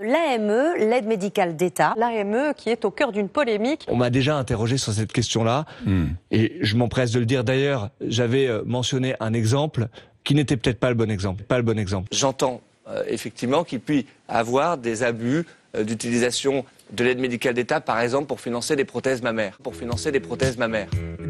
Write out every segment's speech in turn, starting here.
L'AME, l'aide médicale d'État. L'AME qui est au cœur d'une polémique. On m'a déjà interrogé sur cette question-là, et je m'empresse de le dire d'ailleurs, j'avais mentionné un exemple qui n'était peut-être pas le bon exemple. J'entends effectivement qu'il puisse avoir des abus d'utilisation de l'aide médicale d'État, par exemple, pour financer des prothèses mammaires.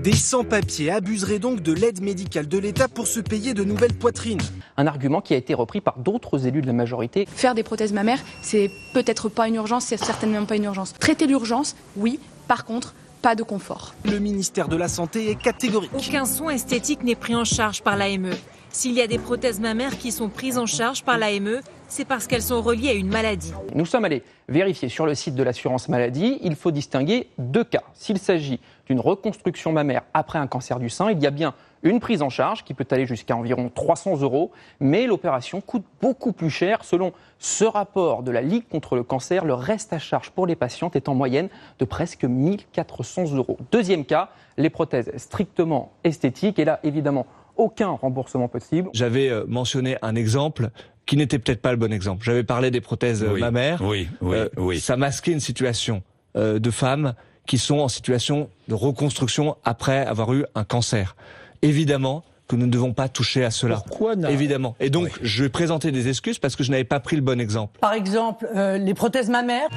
Des sans-papiers abuseraient donc de l'aide médicale de l'État pour se payer de nouvelles poitrines. Un argument qui a été repris par d'autres élus de la majorité. Faire des prothèses mammaires, c'est peut-être pas une urgence, c'est certainement pas une urgence. Traiter l'urgence, oui, par contre, pas de confort. Le ministère de la Santé est catégorique. Aucun soin esthétique n'est pris en charge par l'AME. S'il y a des prothèses mammaires qui sont prises en charge par l'AME, c'est parce qu'elles sont reliées à une maladie. Nous sommes allés vérifier sur le site de l'assurance maladie. Il faut distinguer deux cas. S'il s'agit d'une reconstruction mammaire après un cancer du sein, il y a bien une prise en charge qui peut aller jusqu'à environ 300 €, mais l'opération coûte beaucoup plus cher. Selon ce rapport de la Ligue contre le cancer, le reste à charge pour les patientes est en moyenne de presque 1 400 €. Deuxième cas, les prothèses strictement esthétiques. Et là, évidemment, aucun remboursement possible. J'avais mentionné un exemple qui n'était peut-être pas le bon exemple. J'avais parlé des prothèses mammaires. Oui. Ça masquait une situation de femmes qui sont en situation de reconstruction après avoir eu un cancer. Évidemment que nous ne devons pas toucher à cela. Pourquoi non ? Évidemment. Et donc, je vais présenter des excuses parce que je n'avais pas pris le bon exemple. Par exemple, les prothèses mammaires.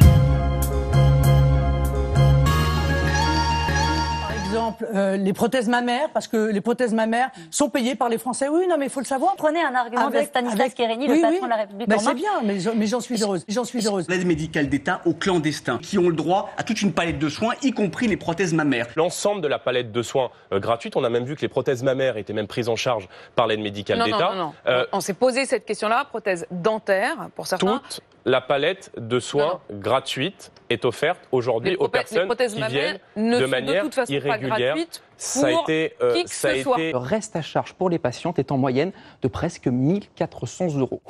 Les prothèses mammaires, parce que les prothèses mammaires sont payées par les Français. Oui, non, mais il faut le savoir. Prenez un argument de Stanislas Guérini, le patron de la République en marche. C'est bien, mais j'en suis heureuse. L'aide médicale d'État aux clandestins qui ont le droit à toute une palette de soins, y compris les prothèses mammaires. L'ensemble de la palette de soins gratuite, on a même vu que les prothèses mammaires étaient même prises en charge par l'aide médicale d'État. Non. On s'est posé cette question-là, prothèse dentaire pour certains. Toute la palette de soins gratuite est offerte aujourd'hui aux personnes qui viennent de manière irrégulière. Ça a été Le reste à charge pour les patientes est en moyenne de presque 1 400 €.